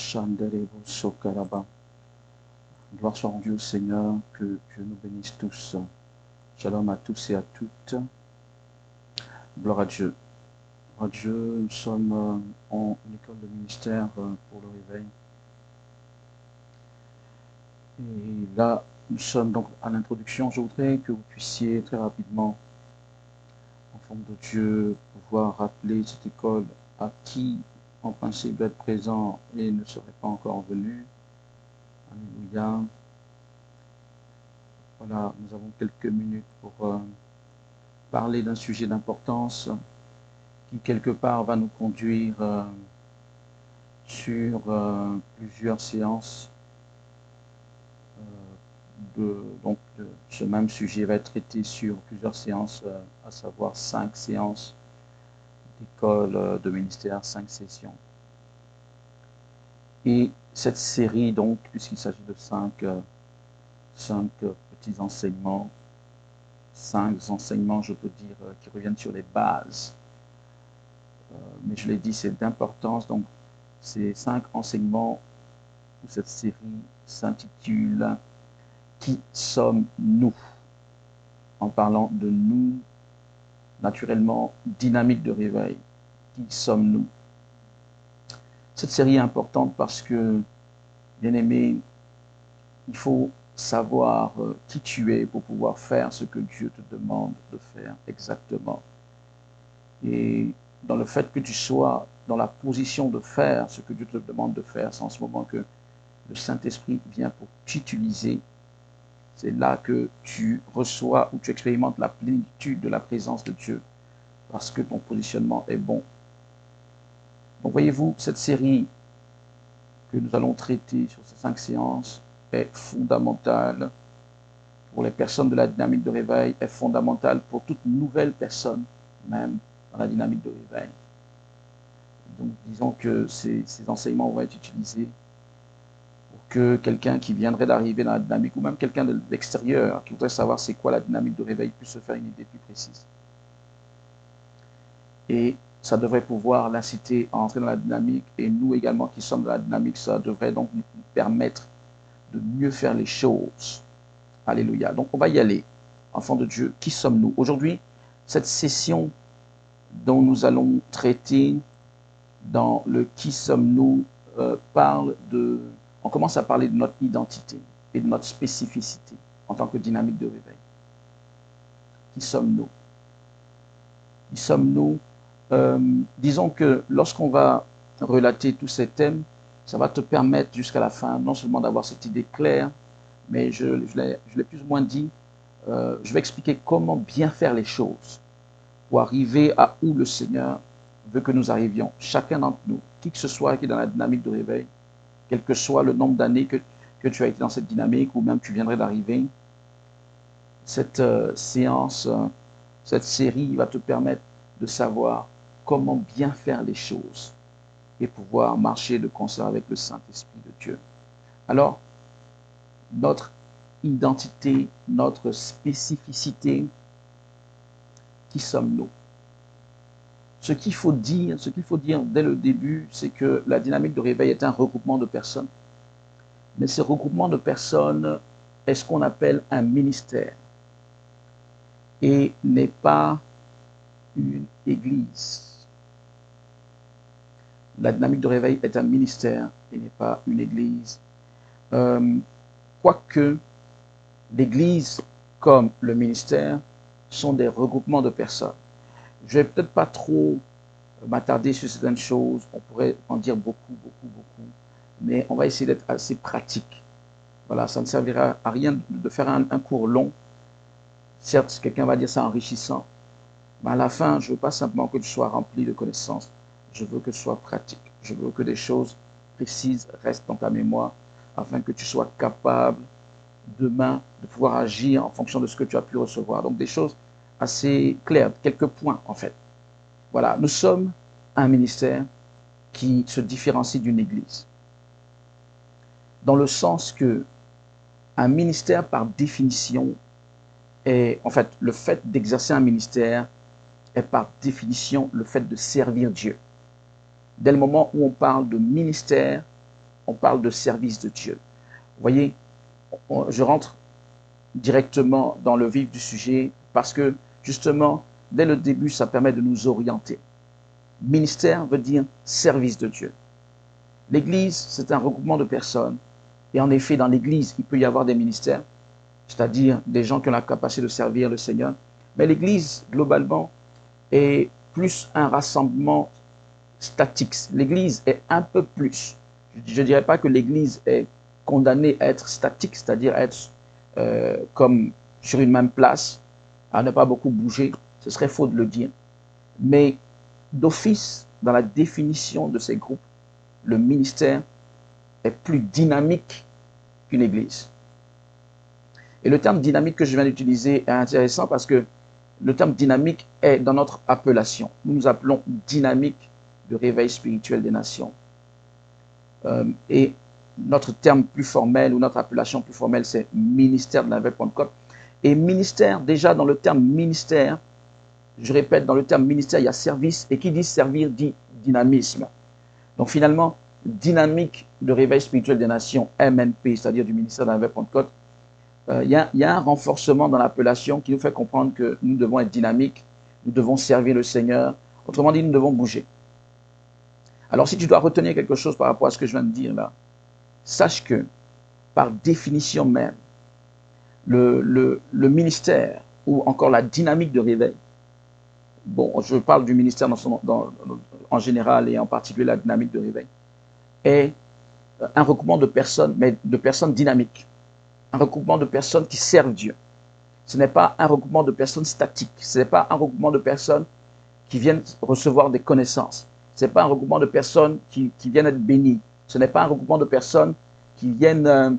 Shanderebo Sokaraba. Gloire soit rendue au Seigneur, que Dieu nous bénisse tous. Shalom à tous et à toutes. Gloire à Dieu. Gloire à Dieu, nous sommes en école de ministère pour le réveil. Et là, nous sommes donc à l'introduction. Je voudrais que vous puissiez très rapidement, en forme de Dieu, pouvoir rappeler cette école à qui, en principe, doit être présent et ne serait pas encore venu. Alléluia. Voilà, nous avons quelques minutes pour parler d'un sujet d'importance qui, quelque part, va nous conduire sur plusieurs séances. Donc, ce même sujet va être traité sur plusieurs séances, à savoir 5 séances d'école de ministère, 5 sessions. Et cette série, donc, puisqu'il s'agit de 5 petits enseignements, 5 enseignements, je peux dire, qui reviennent sur les bases. Mais je l'ai dit, c'est d'importance. Donc, ces 5 enseignements, ou cette série s'intitule « Qui sommes-nous » en parlant de nous, naturellement, dynamique de réveil. Qui sommes-nous? Cette série est importante parce que, bien aimé, il faut savoir qui tu es pour pouvoir faire ce que Dieu te demande de faire exactement. Et dans le fait que tu sois dans la position de faire ce que Dieu te demande de faire, c'est en ce moment que le Saint-Esprit vient pour t'utiliser. C'est là que tu reçois ou tu expérimentes la plénitude de la présence de Dieu parce que ton positionnement est bon. Donc voyez-vous, cette série que nous allons traiter sur ces 5 séances est fondamentale pour les personnes de la dynamique de réveil, est fondamentale pour toute nouvelle personne, même dans la dynamique de réveil. Donc disons que ces enseignements vont être utilisés pour que quelqu'un qui viendrait d'arriver dans la dynamique, ou même quelqu'un de l'extérieur qui voudrait savoir c'est quoi la dynamique de réveil, puisse se faire une idée plus précise. Et ça devrait pouvoir l'inciter à entrer dans la dynamique, et nous également qui sommes dans la dynamique, ça devrait donc nous permettre de mieux faire les choses. Alléluia. Donc on va y aller. Enfants de Dieu, qui sommes-nous? Aujourd'hui, cette session dont nous allons traiter dans le qui sommes-nous parle de... On commence à parler de notre identité et de notre spécificité en tant que dynamique de réveil. Qui sommes-nous? Qui sommes-nous? Disons que lorsqu'on va relater tous ces thèmes, ça va te permettre jusqu'à la fin non seulement d'avoir cette idée claire, mais je l'ai plus ou moins dit, je vais expliquer comment bien faire les choses pour arriver à où le Seigneur veut que nous arrivions, chacun d'entre nous, qui que ce soit qui est dans la dynamique de réveil, quel que soit le nombre d'années que tu as été dans cette dynamique ou même tu viendrais d'arriver, cette séance, cette série va te permettre de savoir comment bien faire les choses et pouvoir marcher de concert avec le Saint-Esprit de Dieu. Alors, notre identité, notre spécificité, qui sommes-nous? Ce qu'il faut dire dès le début, c'est que la dynamique de réveil est un regroupement de personnes. Mais ce regroupement de personnes est ce qu'on appelle un ministère et n'est pas une église. La dynamique de réveil est un ministère et n'est pas une église. Quoique l'église comme le ministère sont des regroupements de personnes. Je ne vais peut-être pas trop m'attarder sur certaines choses, on pourrait en dire beaucoup, mais on va essayer d'être assez pratique. Voilà, ça ne servira à rien de faire un cours long. Certes, quelqu'un va dire ça enrichissant, mais à la fin, je ne veux pas simplement que tu sois rempli de connaissances, je veux que tu sois pratique. Je veux que des choses précises restent dans ta mémoire afin que tu sois capable demain de pouvoir agir en fonction de ce que tu as pu recevoir. Donc des choses assez claires, quelques points en fait. Voilà, nous sommes un ministère qui se différencie d'une église. Dans le sens que un ministère par définition est, en fait, le fait d'exercer un ministère est par définition le fait de servir Dieu. Dès le moment où on parle de ministère, on parle de service de Dieu. Vous voyez, je rentre directement dans le vif du sujet parce que justement, dès le début, ça permet de nous orienter. Ministère veut dire service de Dieu. L'Église, c'est un regroupement de personnes. Et en effet, dans l'Église, il peut y avoir des ministères, c'est-à-dire des gens qui ont la capacité de servir le Seigneur. Mais l'Église, globalement, est plus un rassemblement statique. L'Église est un peu plus. Je ne dirais pas que l'Église est condamnée à être statique, c'est-à-dire à être comme sur une même place, à ne pas beaucoup bouger. Ce serait faux de le dire. Mais d'office, dans la définition de ces groupes, le ministère est plus dynamique qu'une église. Et le terme dynamique que je viens d'utiliser est intéressant parce que le terme dynamique est dans notre appellation. Nous nous appelons dynamique de réveil spirituel des nations. Et notre terme plus formel ou notre appellation plus formelle, c'est ministère de la Nouvelle Pentecôte. Et ministère, déjà dans le terme ministère, je répète, dans le terme ministère, il y a service, et qui dit servir dit dynamisme. Donc finalement, dynamique de réveil spirituel des nations, MNP, c'est-à-dire du ministère de la Nouvelle Pentecôte, il y a un renforcement dans l'appellation qui nous fait comprendre que nous devons être dynamiques, nous devons servir le Seigneur, autrement dit, nous devons bouger. Alors si tu dois retenir quelque chose par rapport à ce que je viens de dire là, sache que, par définition même, le ministère ou encore la dynamique de réveil, bon, je parle du ministère en général et en particulier la dynamique de réveil, est un regroupement de personnes, mais de personnes dynamiques, un regroupement de personnes qui servent Dieu. Ce n'est pas un regroupement de personnes statiques, ce n'est pas un regroupement de personnes qui viennent recevoir des connaissances, ce n'est pas un regroupement de personnes qui viennent être bénies, ce n'est pas un regroupement de personnes qui viennent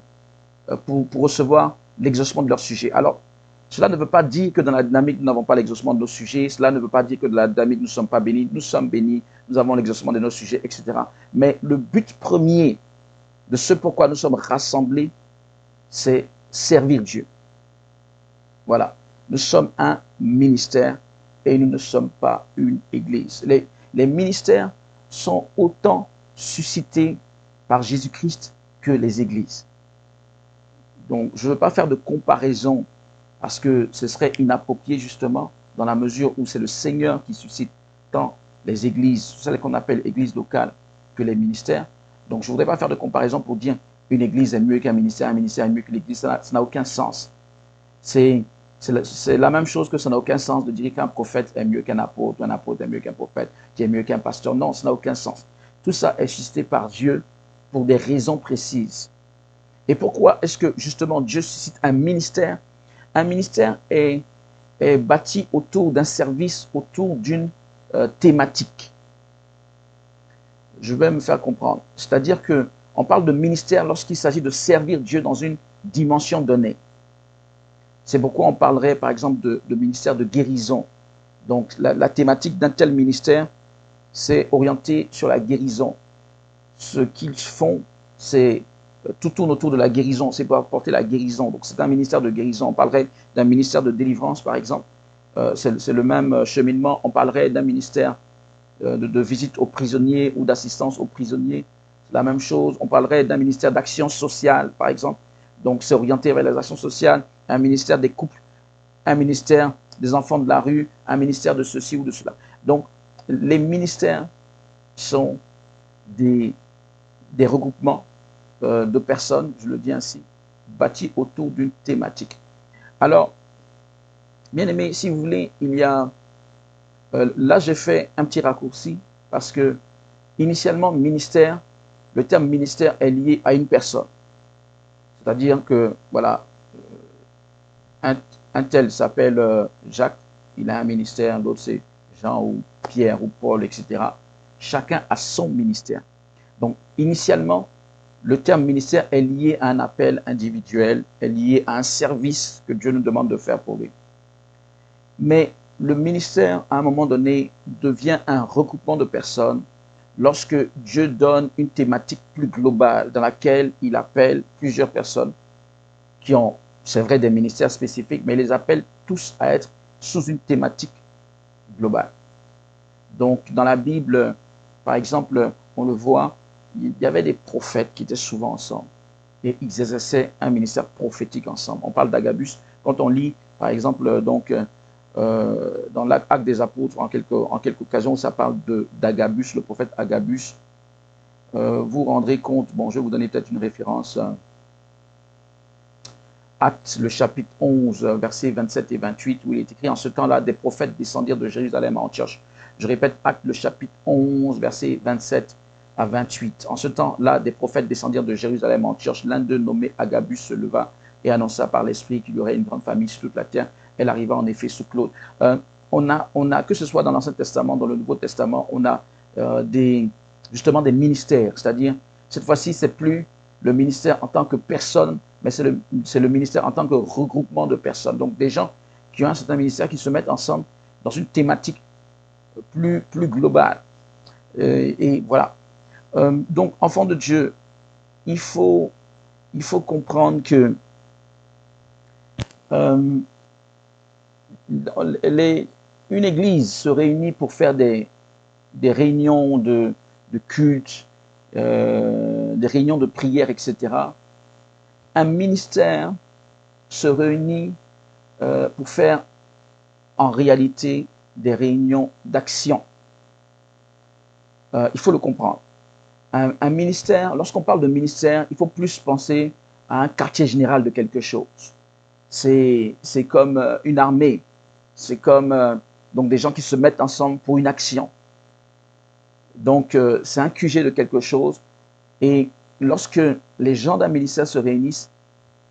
pour recevoir l'exaucement de leur sujet. Alors, cela ne veut pas dire que dans la dynamique, nous n'avons pas l'exaucement de nos sujets. Cela ne veut pas dire que dans la dynamique, nous ne sommes pas bénis. Nous sommes bénis, nous avons l'exaucement de nos sujets, etc. Mais le but premier de ce pourquoi nous sommes rassemblés, c'est servir Dieu. Voilà. Nous sommes un ministère et nous ne sommes pas une église. Les ministères sont autant suscités par Jésus-Christ que les églises. Donc, je ne veux pas faire de comparaison parce que ce serait inapproprié justement dans la mesure où c'est le Seigneur qui suscite tant les églises, celles qu'on appelle églises locales, que les ministères. Donc, je ne voudrais pas faire de comparaison pour dire une église est mieux qu'un ministère est mieux que l'église. Ça n'a aucun sens. C'est la même chose que ça n'a aucun sens de dire qu'un prophète est mieux qu'un apôtre, ou un apôtre est mieux qu'un prophète, qui est mieux qu'un pasteur. Non, ça n'a aucun sens. Tout ça est suscité par Dieu pour des raisons précises. Et pourquoi est-ce que justement Dieu suscite un ministère? Un ministère est bâti autour d'un service, autour d'une thématique. Je vais me faire comprendre. C'est-à-dire qu'on parle de ministère lorsqu'il s'agit de servir Dieu dans une dimension donnée. C'est pourquoi on parlerait par exemple de ministère de guérison. Donc la thématique d'un tel ministère, c'est orienté sur la guérison. Ce qu'ils font, c'est tout tourne autour de la guérison, c'est pour apporter la guérison. Donc c'est un ministère de guérison. On parlerait d'un ministère de délivrance, par exemple. C'est le même cheminement. On parlerait d'un ministère de visite aux prisonniers ou d'assistance aux prisonniers. C'est la même chose. On parlerait d'un ministère d'action sociale, par exemple. Donc c'est orienté vers les actions sociales. Un ministère des couples, un ministère des enfants de la rue, un ministère de ceci ou de cela. Donc les ministères sont des regroupements de personnes, je le dis ainsi, bâtis autour d'une thématique. Alors, bien aimé, si vous voulez, il y a... là, j'ai fait un petit raccourci parce que, initialement, ministère, le terme ministère est lié à une personne. C'est-à-dire que, voilà, un tel s'appelle Jacques, il a un ministère, l'autre c'est Jean ou Pierre ou Paul, etc. Chacun a son ministère. Donc, initialement, le terme ministère est lié à un appel individuel, est lié à un service que Dieu nous demande de faire pour lui. Mais le ministère, à un moment donné, devient un regroupement de personnes lorsque Dieu donne une thématique plus globale dans laquelle il appelle plusieurs personnes qui ont, c'est vrai, des ministères spécifiques, mais il les appelle tous à être sous une thématique globale. Donc, dans la Bible, par exemple, on le voit, il y avait des prophètes qui étaient souvent ensemble et ils exerçaient un ministère prophétique ensemble. On parle d'Agabus. Quand on lit, par exemple, dans l'Acte des Apôtres, en quelques occasions, ça parle d'Agabus, le prophète Agabus. Vous rendrez compte, bon, je vais vous donner peut-être une référence. Acte, le chapitre 11, versets 27 et 28, où il est écrit: en ce temps-là, des prophètes descendirent de Jérusalem à Antioche. Je répète, Acte, le chapitre 11, versets 27 à 28. En ce temps-là, des prophètes descendirent de Jérusalem à Antioche. L'un d'eux, nommé Agabus, se leva et annonça par l'Esprit qu'il y aurait une grande famille sur toute la terre. Elle arriva en effet sous Claude. On a, que ce soit dans l'Ancien Testament, dans le Nouveau Testament, on a justement des ministères. C'est-à-dire, cette fois-ci, c'est plus le ministère en tant que personne, mais c'est le ministère en tant que regroupement de personnes. Donc des gens qui ont un certain ministère, qui se mettent ensemble dans une thématique plus globale. Et voilà. Donc, enfants de Dieu, il faut comprendre que une église se réunit pour faire des réunions de culte, des réunions de prière, etc. Un ministère se réunit pour faire en réalité des réunions d'action. Il faut le comprendre. Un ministère, lorsqu'on parle de ministère, il faut plus penser à un quartier général de quelque chose. C'est comme une armée, c'est comme donc des gens qui se mettent ensemble pour une action. Donc c'est un QG de quelque chose. Et lorsque les gens d'un ministère se réunissent,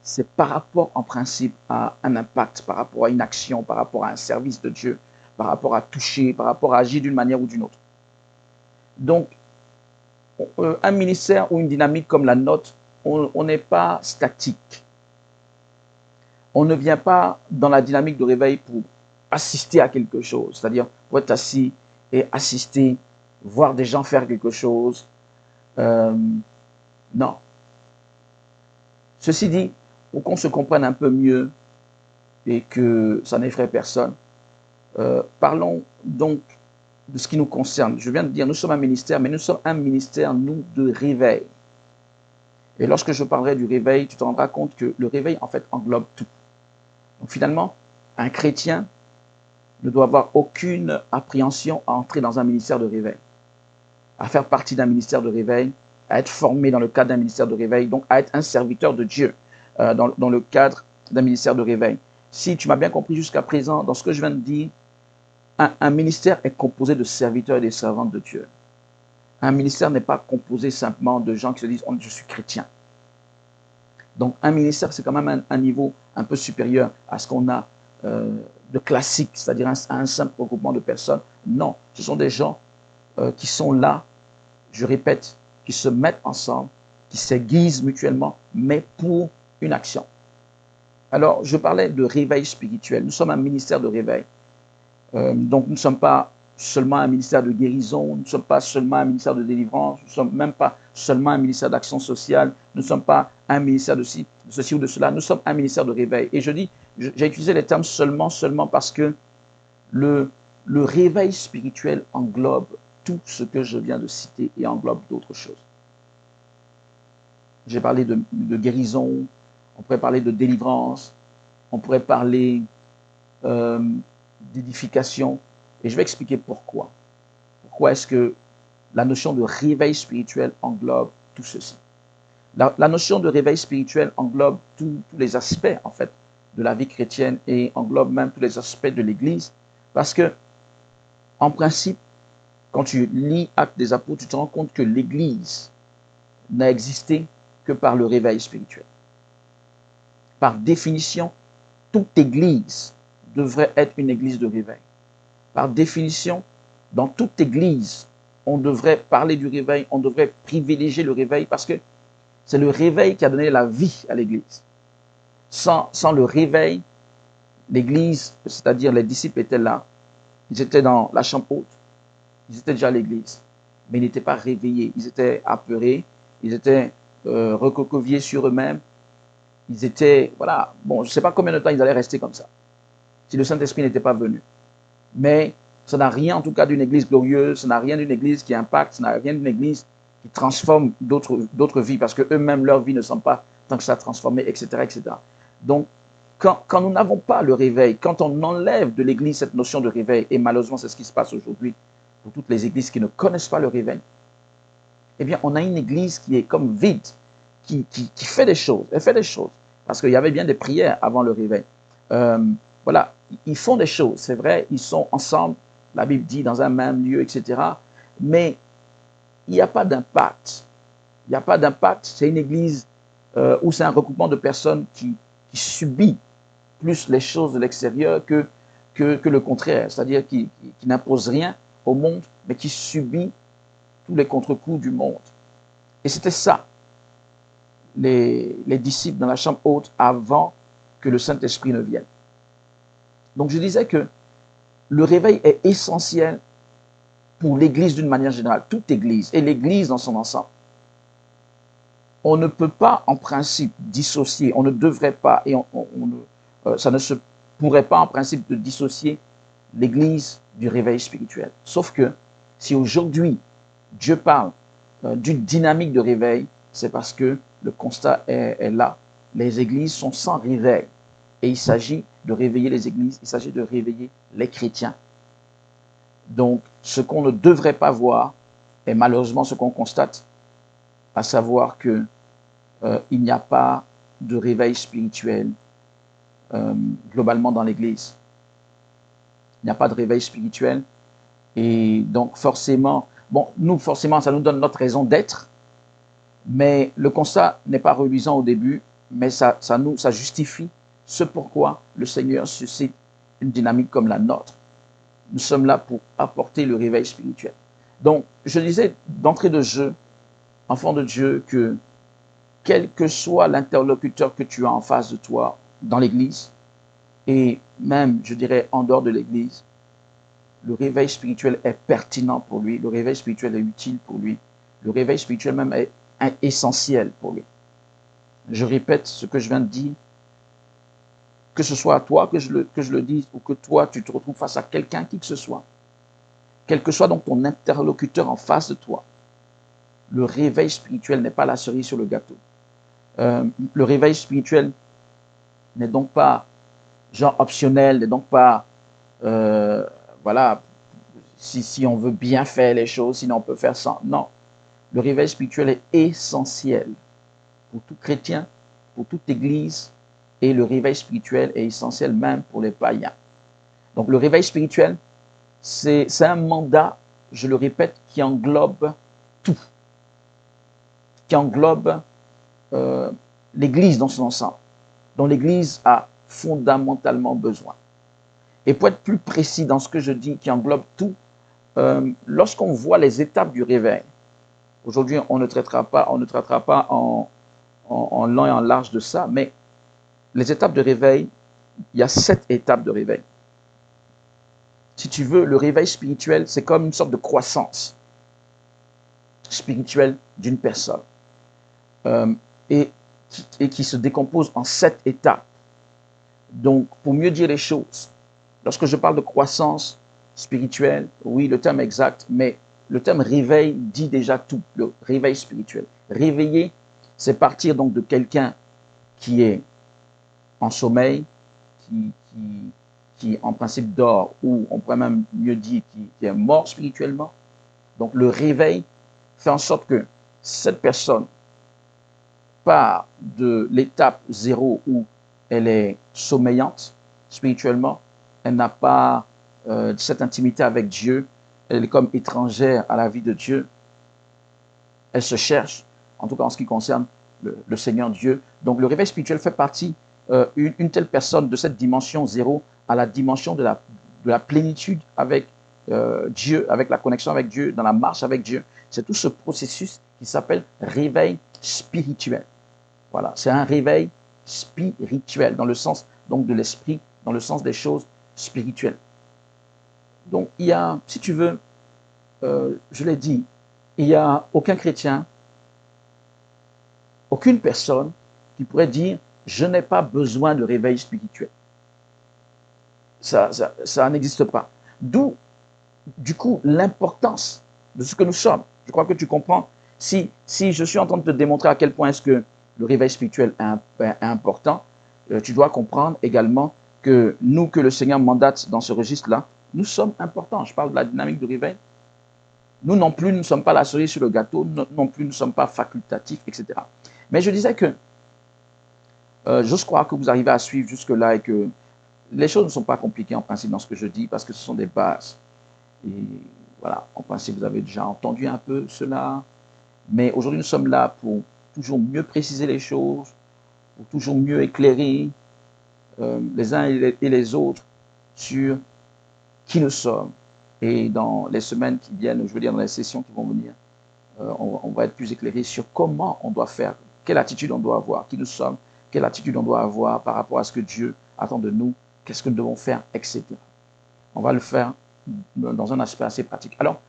c'est par rapport en principe à un impact, par rapport à une action, par rapport à un service de Dieu, par rapport à toucher, par rapport à agir d'une manière ou d'une autre. Donc, un ministère ou une dynamique comme la nôtre, on n'est pas statique. On ne vient pas dans la dynamique de réveil pour assister à quelque chose, c'est-à-dire pour être assis et assister, voir des gens faire quelque chose. Non. Ceci dit, pour qu'on se comprenne un peu mieux et que ça n'effraie personne, parlons donc de ce qui nous concerne. Je viens de dire, nous sommes un ministère, mais nous sommes un ministère, nous, de réveil. Et lorsque je parlerai du réveil, tu te rendras compte que le réveil, en fait, englobe tout. Donc finalement, un chrétien ne doit avoir aucune appréhension à entrer dans un ministère de réveil, à faire partie d'un ministère de réveil, à être formé dans le cadre d'un ministère de réveil, donc à être un serviteur de Dieu dans le cadre d'un ministère de réveil. Si tu m'as bien compris jusqu'à présent, dans ce que je viens de dire, un ministère est composé de serviteurs et de servantes de Dieu. Un ministère n'est pas composé simplement de gens qui se disent « je suis chrétien ». Donc un ministère, c'est quand même un niveau un peu supérieur à ce qu'on a de classique, c'est-à-dire un simple regroupement de personnes. Non, ce sont des gens qui sont là, je répète, qui se mettent ensemble, qui s'aiguisent mutuellement, mais pour une action. Alors, je parlais de réveil spirituel. Nous sommes un ministère de réveil. Donc, nous ne sommes pas seulement un ministère de guérison, nous ne sommes pas seulement un ministère de délivrance, nous ne sommes même pas seulement un ministère d'action sociale, nous ne sommes pas un ministère de ceci ou de cela, nous sommes un ministère de réveil. Et je dis, j'ai utilisé les termes seulement parce que le réveil spirituel englobe tout ce que je viens de citer et englobe d'autres choses. J'ai parlé de guérison, on pourrait parler de délivrance, on pourrait parler d'édification, et je vais expliquer pourquoi. Pourquoi est-ce que la notion de réveil spirituel englobe tout ceci. La notion de réveil spirituel englobe tous les aspects, en fait, de la vie chrétienne et englobe même tous les aspects de l'Église, parce que, en principe, quand tu lis Actes des Apôtres, tu te rends compte que l'Église n'a existé que par le réveil spirituel. Par définition, toute Église devrait être une Église de réveil. Par définition, dans toute Église, on devrait parler du réveil, on devrait privilégier le réveil parce que c'est le réveil qui a donné la vie à l'Église. Sans le réveil, l'Église, c'est-à-dire les disciples étaient là, ils étaient dans la chambre haute, ils étaient déjà à l'Église, mais ils n'étaient pas réveillés, ils étaient apeurés, ils étaient recroquevillés sur eux-mêmes, ils étaient, voilà, bon, je ne sais pas combien de temps ils allaient rester comme ça, si le Saint-Esprit n'était pas venu. Mais ça n'a rien en tout cas d'une église glorieuse, ça n'a rien d'une église qui impacte, ça n'a rien d'une église qui transforment d'autres vies, parce qu'eux-mêmes, leur vie ne sont pas tant que ça transformées, etc., etc. Donc, quand nous n'avons pas le réveil, quand on enlève de l'Église cette notion de réveil, et malheureusement c'est ce qui se passe aujourd'hui pour toutes les églises qui ne connaissent pas le réveil, eh bien on a une Église qui est comme vide, qui fait des choses, elle fait des choses, parce qu'il y avait bien des prières avant le réveil. Voilà, ils font des choses, c'est vrai, ils sont ensemble, la Bible dit dans un même lieu, etc. Mais il n'y a pas d'impact. Il n'y a pas d'impact, c'est une Église où c'est un regroupement de personnes qui subit plus les choses de l'extérieur que le contraire, c'est-à-dire qui n'impose rien au monde, mais qui subit tous les contre-coups du monde. Et c'était ça, les disciples dans la chambre haute avant que le Saint-Esprit ne vienne. Donc je disais que le réveil est essentiel pour l'Église d'une manière générale, toute Église, et l'Église dans son ensemble. On ne peut pas, en principe, dissocier, on ne devrait pas, et ça ne se pourrait pas, en principe, de dissocier l'Église du réveil spirituel. Sauf que, si aujourd'hui, Dieu parle d'une dynamique de réveil, c'est parce que le constat est là. Les églises sont sans réveil. Et il s'agit de réveiller les églises, il s'agit de réveiller les chrétiens. Donc, ce qu'on ne devrait pas voir, et malheureusement ce qu'on constate, à savoir que il n'y a pas de réveil spirituel globalement dans l'Église. Il n'y a pas de réveil spirituel. Et donc forcément, bon, nous forcément, ça nous donne notre raison d'être, mais le constat n'est pas reluisant au début, mais ça justifie ce pourquoi le Seigneur suscite une dynamique comme la nôtre. Nous sommes là pour apporter le réveil spirituel. Donc, je disais d'entrée de jeu, enfant de Dieu, que quel que soit l'interlocuteur que tu as en face de toi dans l'Église, et même, je dirais, en dehors de l'Église, le réveil spirituel est pertinent pour lui, le réveil spirituel est utile pour lui, le réveil spirituel même est essentiel pour lui. Je répète ce que je viens de dire, que ce soit à toi que je le dise, ou que toi, tu te retrouves face à quelqu'un, qui que ce soit, quel que soit donc ton interlocuteur en face de toi, le réveil spirituel n'est pas la cerise sur le gâteau. Le réveil spirituel n'est donc pas genre optionnel, n'est donc pas, voilà, si on veut bien faire les choses, sinon on peut faire ça. Non, le réveil spirituel est essentiel pour tout chrétien, pour toute église, et le réveil spirituel est essentiel même pour les païens. Donc le réveil spirituel, c'est un mandat, je le répète, qui englobe tout, qui englobe l'Église dans son ensemble, dont l'Église a fondamentalement besoin. Et pour être plus précis dans ce que je dis, qui englobe tout, lorsqu'on voit les étapes du réveil, aujourd'hui on ne traitera pas en long et en large de ça, mais les étapes de réveil, il y a 7 étapes de réveil. Si tu veux, le réveil spirituel, c'est comme une sorte de croissance spirituelle d'une personne. Et qui se décompose en 7 étapes. Donc, pour mieux dire les choses, lorsque je parle de croissance spirituelle, oui, le terme exact, mais le terme réveil dit déjà tout, le réveil spirituel. Réveiller, c'est partir donc de quelqu'un qui est en sommeil, qui en principe dort, ou on pourrait même mieux dire qui est mort spirituellement. Donc le réveil fait en sorte que cette personne part de l'étape 0 où elle est sommeillante spirituellement, elle n'a pas cette intimité avec Dieu, elle est comme étrangère à la vie de Dieu, elle se cherche, en tout cas en ce qui concerne le Seigneur Dieu. Donc le réveil spirituel fait partie, une telle personne de cette dimension 0 à la dimension de la plénitude avec Dieu, avec la connexion avec Dieu, dans la marche avec Dieu. C'est tout ce processus qui s'appelle réveil spirituel. Voilà, c'est un réveil spirituel, dans le sens donc de l'esprit, dans le sens des choses spirituelles. Donc il y a, si tu veux, je l'ai dit, il n'y a aucun chrétien, aucune personne qui pourrait dire « je n'ai pas besoin de réveil spirituel ». Ça n'existe pas. D'où, du coup, l'importance de ce que nous sommes. Je crois que tu comprends. Si je suis en train de te démontrer à quel point est-ce que le réveil spirituel est important, tu dois comprendre également que nous, que le Seigneur mandate dans ce registre-là, nous sommes importants. Je parle de la dynamique de réveil. Nous non plus, nous ne sommes pas la cerise sur le gâteau, non plus, nous ne sommes pas facultatifs, etc. Mais je disais que j'ose croire que vous arrivez à suivre jusque-là et que les choses ne sont pas compliquées en principe dans ce que je dis parce que ce sont des bases. Et voilà, en principe, vous avez déjà entendu un peu cela. Mais aujourd'hui, nous sommes là pour toujours mieux préciser les choses, pour toujours mieux éclairer les uns et les autres sur qui nous sommes. Et dans les semaines qui viennent, je veux dire dans les sessions qui vont venir, on va être plus éclairé sur comment on doit faire, quelle attitude on doit avoir, qui nous sommes, quelle attitude on doit avoir par rapport à ce que Dieu attend de nous, qu'est-ce que nous devons faire, etc. On va le faire dans un aspect assez pratique. Alors,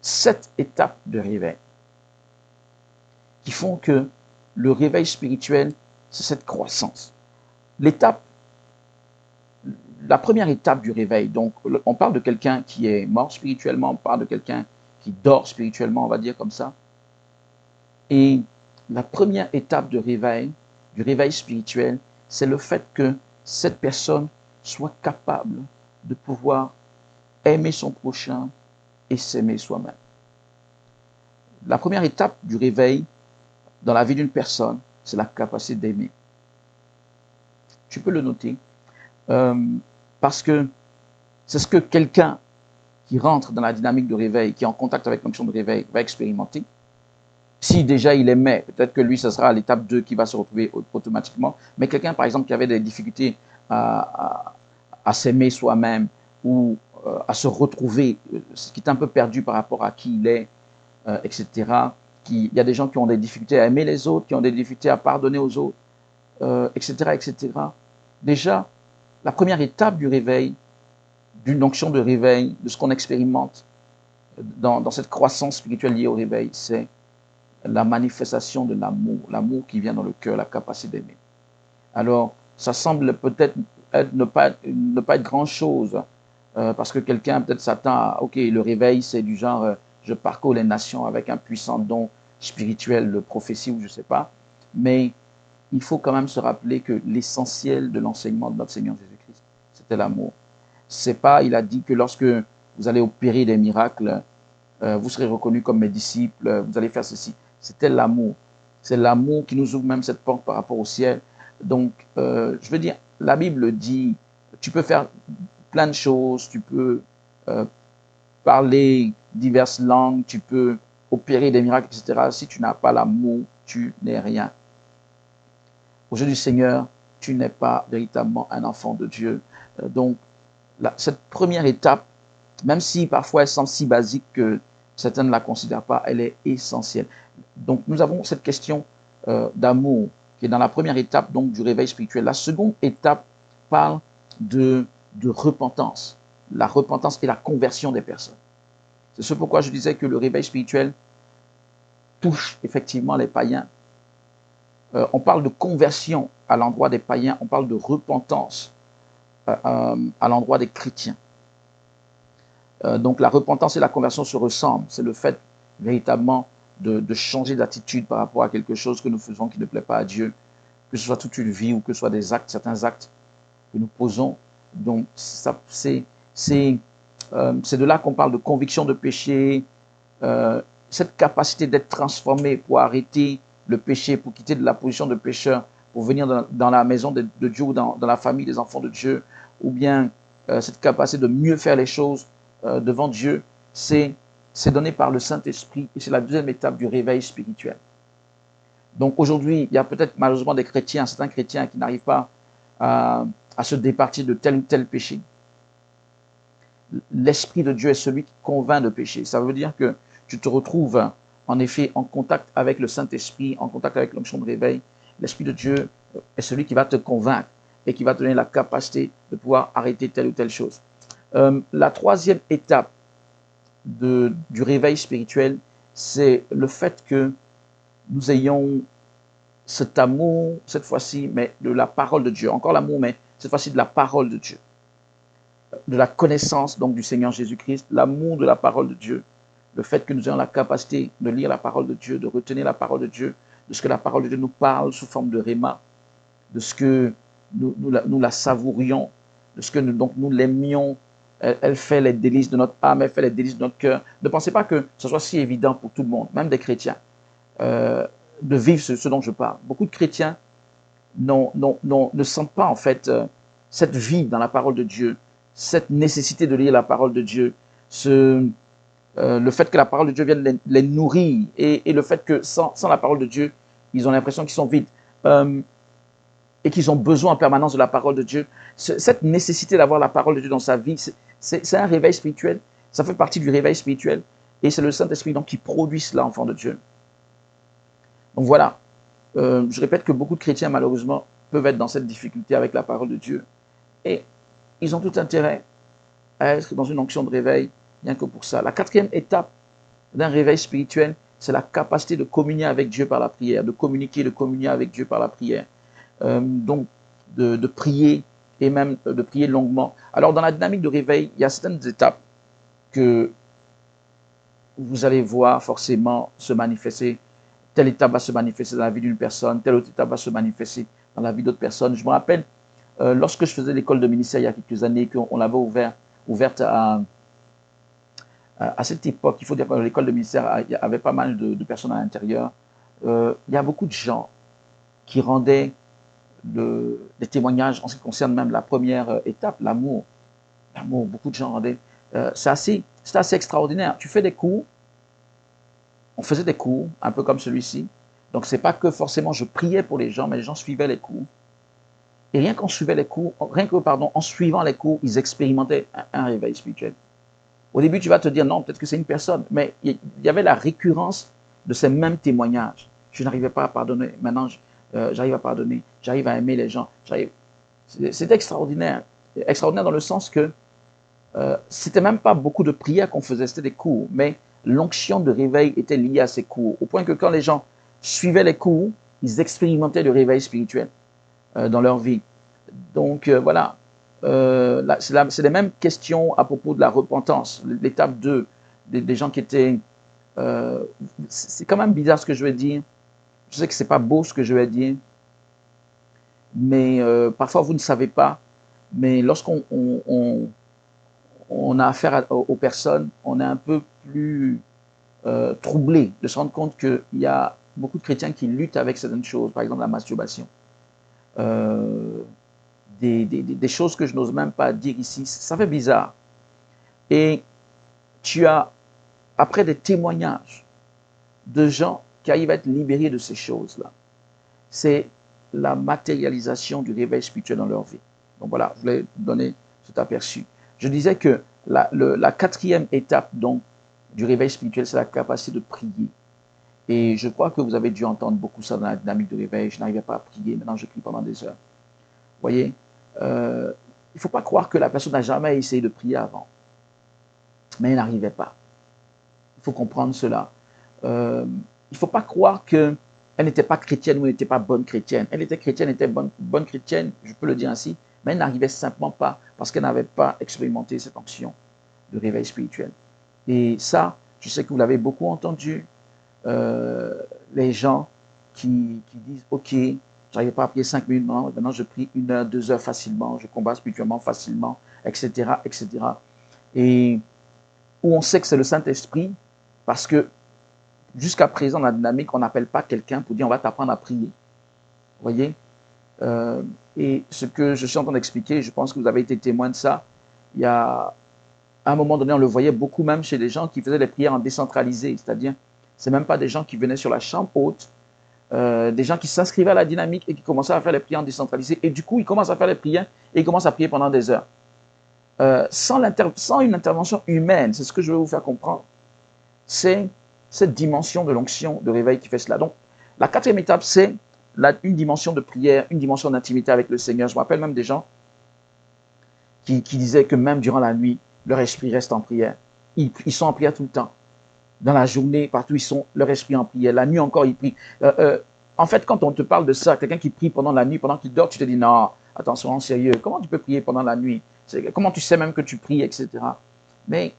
7 étapes de réveil qui font que le réveil spirituel, c'est cette croissance. La première étape du réveil, donc on parle de quelqu'un qui est mort spirituellement, on parle de quelqu'un qui dort spirituellement, on va dire comme ça. Et la première étape du réveil spirituel, c'est le fait que cette personne soit capable de pouvoir aimer son prochain et s'aimer soi-même. La première étape du réveil dans la vie d'une personne, c'est la capacité d'aimer. Tu peux le noter. Parce que c'est ce que quelqu'un qui rentre dans la dynamique de réveil, qui est en contact avec l'onction de réveil, va expérimenter. Si déjà il aimait, peut-être que lui, ce sera l'étape 2 qui va se retrouver automatiquement. Mais quelqu'un, par exemple, qui avait des difficultés à s'aimer soi-même ou à se retrouver, qui est un peu perdu par rapport à qui il est, etc. Il y a des gens qui ont des difficultés à aimer les autres, qui ont des difficultés à pardonner aux autres, etc., etc. Déjà, la première étape du réveil, d'une onction de réveil, de ce qu'on expérimente dans cette croissance spirituelle liée au réveil, c'est la manifestation de l'amour qui vient dans le cœur, la capacité d'aimer. Alors, ça semble peut-être ne pas être grand-chose, parce que quelqu'un peut-être s'attend à, ok, le réveil, c'est du genre, je parcours les nations avec un puissant don spirituel de prophétie ou je ne sais pas, mais il faut quand même se rappeler que l'essentiel de l'enseignement de notre Seigneur Jésus-Christ, c'était l'amour. C'est pas, il a dit que lorsque vous allez opérer des miracles, vous serez reconnus comme mes disciples, vous allez faire ceci. C'était l'amour. C'est l'amour qui nous ouvre même cette porte par rapport au ciel. Donc, je veux dire, la Bible dit, tu peux faire plein de choses, tu peux parler diverses langues, tu peux opérer des miracles, etc. Si tu n'as pas l'amour, tu n'es rien. Aux yeux du Seigneur, tu n'es pas véritablement un enfant de Dieu. Donc, cette première étape, même si parfois elle semble si basique que certains ne la considèrent pas, elle est essentielle. Donc, nous avons cette question d'amour qui est dans la première étape donc, du réveil spirituel. La seconde étape parle de repentance. La repentance et la conversion des personnes. C'est ce pourquoi je disais que le réveil spirituel touche effectivement les païens. On parle de conversion à l'endroit des païens, on parle de repentance à l'endroit des chrétiens. Donc la repentance et la conversion se ressemblent. C'est le fait véritablement de changer d'attitude par rapport à quelque chose que nous faisons qui ne plaît pas à Dieu, que ce soit toute une vie ou que ce soit des actes, certains actes que nous posons. Donc c'est de là qu'on parle de conviction de péché, cette capacité d'être transformé pour arrêter le péché, pour quitter de la position de pécheur, pour venir dans la maison de Dieu ou dans la famille des enfants de Dieu, ou bien cette capacité de mieux faire les choses devant Dieu, c'est donné par le Saint-Esprit et c'est la deuxième étape du réveil spirituel. Donc aujourd'hui, il y a peut-être malheureusement des chrétiens, certains chrétiens qui n'arrivent pas à se départir de tel ou tel péché. L'Esprit de Dieu est celui qui convainc de péché. Ça veut dire que tu te retrouves en effet en contact avec le Saint-Esprit, en contact avec l'onction de réveil. L'Esprit de Dieu est celui qui va te convaincre et qui va te donner la capacité de pouvoir arrêter telle ou telle chose. La troisième étape du réveil spirituel, c'est le fait que nous ayons cet amour, cette fois-ci, mais de la parole de Dieu. Encore l'amour, mais cette fois-ci de la parole de Dieu. De la connaissance donc du Seigneur Jésus-Christ, l'amour de la parole de Dieu. le fait que nous ayons la capacité de lire la parole de Dieu, de retenir la parole de Dieu, de ce que la parole de Dieu nous parle sous forme de réma, de ce que nous la savourions, de ce que nous l'aimions. Elle fait les délices de notre âme, elle fait les délices de notre cœur. Ne pensez pas que ce soit si évident pour tout le monde, même des chrétiens, de vivre ce dont je parle. Beaucoup de chrétiens ne sentent pas en fait cette vie dans la parole de Dieu, cette nécessité de lire la parole de Dieu, le fait que la parole de Dieu vienne les nourrir et le fait que sans la parole de Dieu, ils ont l'impression qu'ils sont vides et qu'ils ont besoin en permanence de la parole de Dieu. Cette nécessité d'avoir la parole de Dieu dans sa vie, c'est un réveil spirituel, ça fait partie du réveil spirituel et c'est le Saint-Esprit donc qui produit cela, enfant de Dieu. Donc voilà, je répète que beaucoup de chrétiens malheureusement peuvent être dans cette difficulté avec la parole de Dieu et ils ont tout intérêt à être dans une onction de réveil, rien que pour ça. La quatrième étape d'un réveil spirituel, c'est la capacité de communier avec Dieu par la prière, de communier avec Dieu par la prière. Donc, de prier et même de prier longuement. Alors, dans la dynamique de réveil, il y a certaines étapes que vous allez voir forcément se manifester. Telle étape va se manifester dans la vie d'une personne, telle autre étape va se manifester dans la vie d'autres personnes. Je me rappelle, lorsque je faisais l'école de ministère il y a quelques années, qu'on l'avait ouverte à cette époque, il faut dire que l'école de ministère il y avait pas mal de personnes à l'intérieur. Il y a beaucoup de gens qui rendaient des témoignages en ce qui concerne même la première étape, l'amour. L'amour, beaucoup de gens rendaient. C'est assez extraordinaire. Tu fais des cours, on faisait des cours, un peu comme celui-ci. Donc, ce n'est pas que forcément je priais pour les gens, mais les gens suivaient les cours. Et rien qu'en suivant les cours, en suivant les cours, ils expérimentaient un réveil spirituel. Au début, tu vas te dire, non, peut-être que c'est une personne, mais il y avait la récurrence de ces mêmes témoignages. Je n'arrivais pas à pardonner, maintenant j'arrive à pardonner, j'arrive à aimer les gens. C'est extraordinaire. Extraordinaire dans le sens que c'était même pas beaucoup de prières qu'on faisait, c'était des cours, mais l'onction de réveil était liée à ces cours, au point que quand les gens suivaient les cours, ils expérimentaient le réveil spirituel dans leur vie. Donc voilà, c'est les mêmes questions à propos de la repentance, l'étape 2, des gens qui étaient... c'est quand même bizarre ce que je vais dire, je sais que ce n'est pas beau ce que je vais dire, mais parfois vous ne savez pas, mais lorsqu'on a affaire aux personnes, on est un peu plus troublé de se rendre compte qu'il y a beaucoup de chrétiens qui luttent avec certaines choses, par exemple la masturbation. Des choses que je n'ose même pas dire ici, ça fait bizarre. Et tu as, après des témoignages de gens qui arrivent à être libérés de ces choses-là, c'est la matérialisation du réveil spirituel dans leur vie. Donc voilà, je voulais donner cet aperçu. Je disais que la quatrième étape donc, du réveil spirituel, c'est la capacité de prier. Et je crois que vous avez dû entendre beaucoup ça dans la dynamique de réveil. Je n'arrivais pas à prier, maintenant je prie pendant des heures. Vous voyez, il ne faut pas croire que la personne n'a jamais essayé de prier avant. Mais elle n'arrivait pas. Il faut comprendre cela. Il ne faut pas croire qu'elle n'était pas chrétienne ou elle n'était pas bonne chrétienne. Elle était chrétienne, elle était bonne chrétienne, je peux le dire ainsi, mais elle n'arrivait simplement pas parce qu'elle n'avait pas expérimenté cette onction de réveil spirituel. Et ça, je sais que vous l'avez beaucoup entendu, les gens qui disent « Ok, j'arrivais pas à prier 5 minutes, maintenant je prie 1 heure, 2 heures facilement, je combats spirituellement facilement, etc. etc. » Et où on sait que c'est le Saint-Esprit parce que jusqu'à présent, dans la dynamique, on n'appelle pas quelqu'un pour dire on va t'apprendre à prier. Vous voyez, et ce que je suis en train d'expliquer, je pense que vous avez été témoin de ça. Il y a, à un moment donné, on le voyait beaucoup même chez les gens qui faisaient des prières en décentralisé, c'est-à-dire, c'est même pas des gens qui venaient sur la chambre haute, des gens qui s'inscrivaient à la dynamique et qui commençaient à faire les prières en décentralisé. Et du coup, ils commencent à faire les prières et ils commencent à prier pendant des heures. Sans une intervention humaine, c'est ce que je veux vous faire comprendre. C'est cette dimension de l'onction, de réveil qui fait cela. Donc, la quatrième étape, c'est une dimension de prière, une dimension d'intimité avec le Seigneur. Je me rappelle même des gens qui disaient que même durant la nuit, leur esprit reste en prière. Ils sont en prière tout le temps. Dans la journée, partout ils sont, leur esprit en prière. La nuit encore, ils prient. En fait, quand on te parle de ça, quelqu'un qui prie pendant la nuit, pendant qu'il dort, tu te dis, non, attention, sérieux, comment tu peux prier pendant la nuit? Comment tu sais même que tu pries, etc. Mais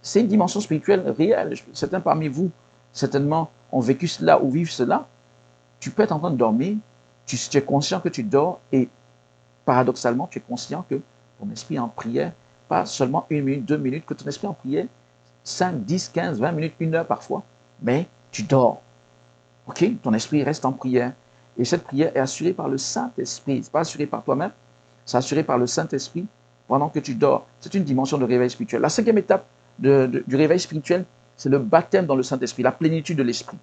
c'est une dimension spirituelle réelle. Certains parmi vous, certainement, ont vécu cela ou vivent cela. Tu peux être en train de dormir, tu es conscient que tu dors et paradoxalement, tu es conscient que ton esprit est en prière, pas seulement 1 minute, 2 minutes, que ton esprit est en prière 5, 10, 15, 20 minutes, 1 heure parfois, mais tu dors. Ok, ton esprit reste en prière. Et cette prière est assurée par le Saint-Esprit. Ce n'est pas assuré par toi-même, c'est assuré par le Saint-Esprit pendant que tu dors. C'est une dimension de réveil spirituel. La 5e étape du réveil spirituel, c'est le baptême dans le Saint-Esprit, la plénitude de l'Esprit.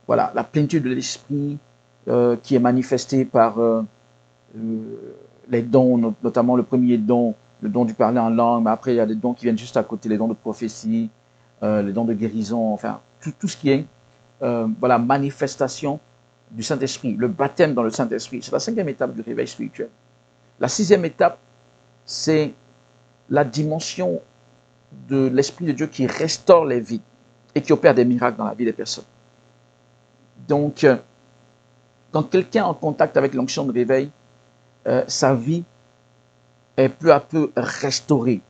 Voilà, la plénitude de l'Esprit qui est manifestée par les dons, notamment le premier don, le don du parler en langue, mais après il y a des dons qui viennent juste à côté, les dons de prophétie, les dons de guérison, enfin tout ce qui est voilà, manifestation du Saint-Esprit, le baptême dans le Saint-Esprit. C'est la 5e étape du réveil spirituel. La 6e étape, c'est la dimension de l'Esprit de Dieu qui restaure les vies et qui opère des miracles dans la vie des personnes. Donc, quand quelqu'un est en contact avec l'onction de réveil, sa vie est peu à peu restaurée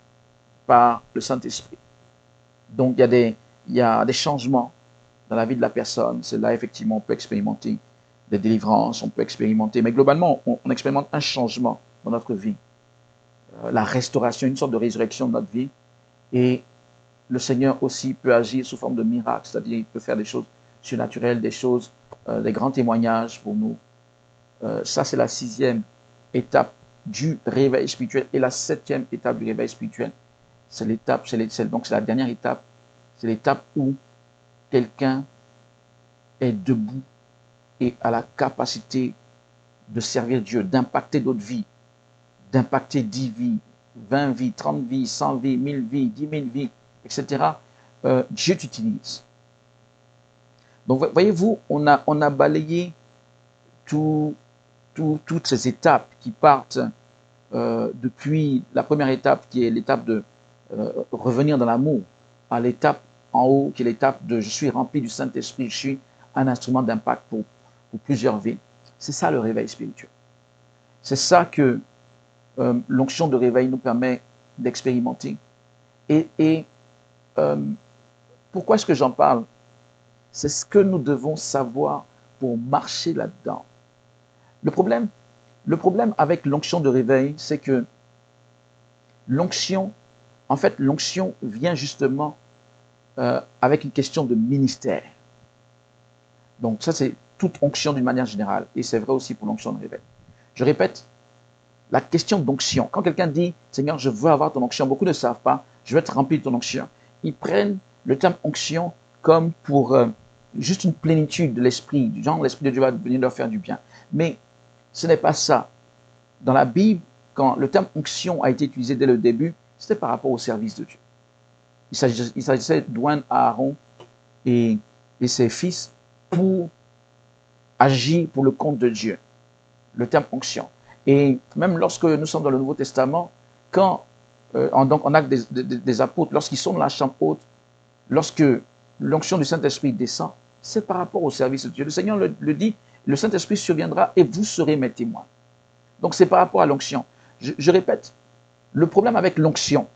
par le Saint-Esprit. Donc, il y a des changements dans la vie de la personne. C'est là, effectivement, on peut expérimenter des délivrances, on peut expérimenter, mais globalement, on expérimente un changement dans notre vie. La restauration, une sorte de résurrection de notre vie. Et le Seigneur aussi peut agir sous forme de miracles, c'est-à-dire il peut faire des choses surnaturelles, des choses, des grands témoignages pour nous. Ça, c'est la 6e étape du réveil spirituel. Et la 7e étape du réveil spirituel, c'est l'étape, donc c'est la dernière étape, c'est l'étape où quelqu'un est debout et a la capacité de servir Dieu, d'impacter d'autres vies, d'impacter 10 vies, 20 vies, 30 vies, 100 vies, 1000 vies, 10 000 vies, etc. Dieu t'utilise. Donc, voyez-vous, on a balayé toutes ces étapes qui partent depuis la première étape, qui est l'étape de revenir dans l'amour, à l'étape en haut, qui est l'étape de je suis rempli du Saint-Esprit, je suis un instrument d'impact pour plusieurs vies. C'est ça le réveil spirituel. C'est ça que l'onction de réveil nous permet d'expérimenter. Et pourquoi est-ce que j'en parle? C'est ce que nous devons savoir pour marcher là-dedans. Le problème avec l'onction de réveil, c'est que l'onction vient justement avec une question de ministère. Donc ça, c'est toute onction d'une manière générale. Et c'est vrai aussi pour l'onction de réveil. Je répète, la question d'onction. Quand quelqu'un dit, Seigneur, je veux avoir ton onction, beaucoup ne savent pas, je veux être rempli de ton onction. Ils prennent le terme onction comme pour juste une plénitude de l'esprit, du genre l'esprit de Dieu va venir leur faire du bien. Mais ce n'est pas ça. Dans la Bible, quand le terme onction a été utilisé dès le début, c'était par rapport au service de Dieu. Il s'agissait d'oindre Aaron et ses fils pour agir pour le compte de Dieu. Le terme onction. Et même lorsque nous sommes dans le Nouveau Testament, quand en acte des apôtres, lorsqu'ils sont dans la chambre haute, lorsque l'onction du Saint-Esprit descend, c'est par rapport au service de Dieu. Le Seigneur le dit, le Saint-Esprit surviendra et vous serez mes témoins. Donc c'est par rapport à l'onction. Je répète, le problème avec l'onction,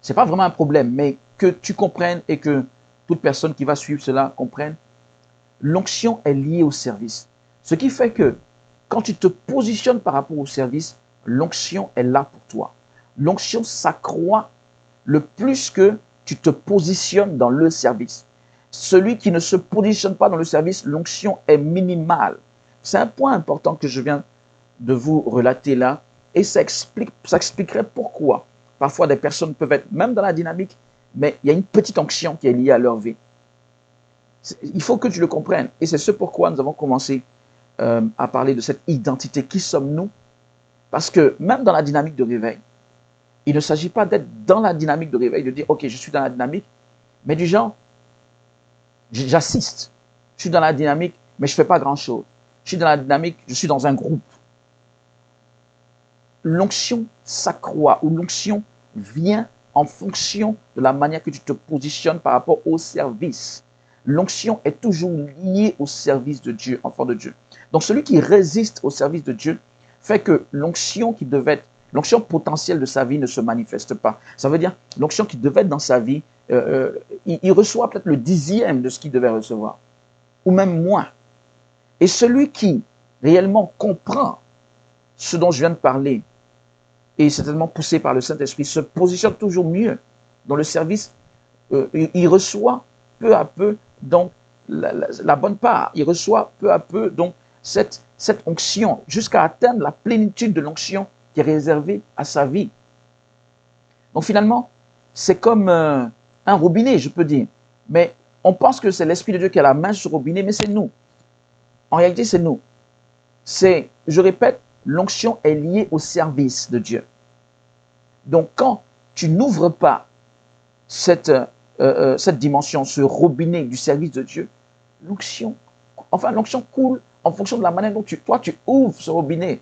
ce n'est pas vraiment un problème, mais que tu comprennes et que toute personne qui va suivre cela comprenne, l'onction est liée au service. Ce qui fait que quand tu te positionnes par rapport au service, l'onction est là pour toi. L'onction s'accroît le plus que tu te positionnes dans le service. Celui qui ne se positionne pas dans le service, l'onction est minimale. C'est un point important que je viens de vous relater là, et ça expliquerait pourquoi parfois des personnes peuvent être même dans la dynamique, mais il y a une petite onction qui est liée à leur vie. Il faut que tu le comprennes, et c'est ce pourquoi nous avons commencé à parler de cette identité. Qui sommes-nous? Parce que même dans la dynamique de réveil, il ne s'agit pas d'être dans la dynamique de réveil, de dire, ok, je suis dans la dynamique, mais du genre, j'assiste. Je suis dans la dynamique, mais je ne fais pas grand-chose. Je suis dans la dynamique, je suis dans un groupe. L'onction s'accroît ou l'onction vient en fonction de la manière que tu te positionnes par rapport au service. L'onction est toujours liée au service de Dieu, enfant de Dieu. Donc celui qui résiste au service de Dieu fait que l'onction qui devait être l'onction potentielle de sa vie ne se manifeste pas. Ça veut dire l'onction qui devait être dans sa vie, il reçoit peut-être le 10e de ce qu'il devait recevoir, ou même moins. Et celui qui réellement comprend ce dont je viens de parler, et certainement poussé par le Saint-Esprit, se positionne toujours mieux dans le service. Il reçoit peu à peu donc la bonne part. Il reçoit peu à peu donc cette onction jusqu'à atteindre la plénitude de l'onction qui est réservée à sa vie. Donc finalement, c'est comme un robinet, je peux dire. Mais on pense que c'est l'Esprit de Dieu qui a la main sur le robinet, mais c'est nous. En réalité, c'est nous. Je répète, l'onction est liée au service de Dieu. Donc, quand tu n'ouvres pas cette dimension, ce robinet du service de Dieu, l'onction coule en fonction de la manière dont tu ouvres ce robinet.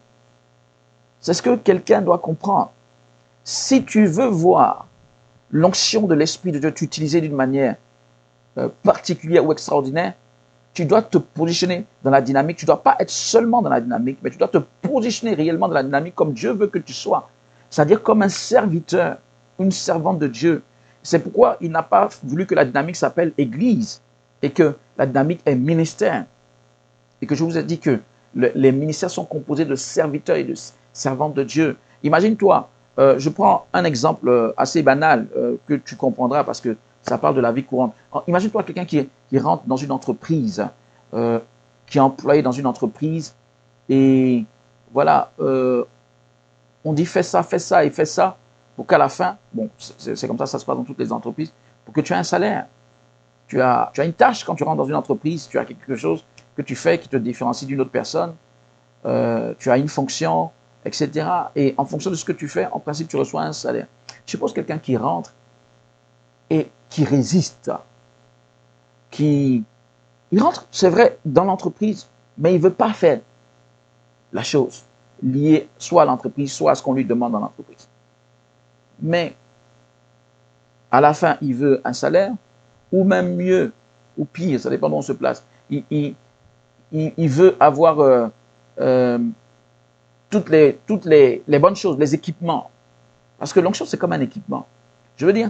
C'est ce que quelqu'un doit comprendre. Si tu veux voir l'onction de l'Esprit de Dieu t'utiliser d'une manière particulière ou extraordinaire, tu dois te positionner dans la dynamique. Tu ne dois pas être seulement dans la dynamique, mais tu dois te positionner réellement dans la dynamique comme Dieu veut que tu sois. C'est-à-dire comme un serviteur, une servante de Dieu. C'est pourquoi il n'a pas voulu que la dynamique s'appelle Église et que la dynamique est ministère. Et que je vous ai dit que les ministères sont composés de serviteurs et de servantes de Dieu. Imagine-toi, je prends un exemple assez banal que tu comprendras parce que ça parle de la vie courante. Imagine-toi quelqu'un qui rentre dans une entreprise, qui est employé dans une entreprise et voilà, on dit fais ça et fais ça pour qu'à la fin, bon, c'est comme ça se passe dans toutes les entreprises, pour que tu aies un salaire. Tu as une tâche quand tu rentres dans une entreprise, tu as quelque chose que tu fais qui te différencie d'une autre personne, tu as une fonction, etc. Et en fonction de ce que tu fais, en principe, tu reçois un salaire. Je suppose quelqu'un qui rentre et qui résiste, il rentre, c'est vrai, dans l'entreprise, mais il ne veut pas faire la chose liée soit à l'entreprise, soit à ce qu'on lui demande dans l'entreprise. Mais à la fin, il veut un salaire, ou même mieux, ou pire, ça dépend d'où on se place. Il veut avoir toutes les bonnes choses, les équipements. Parce que l'onction, c'est comme un équipement. Je veux dire,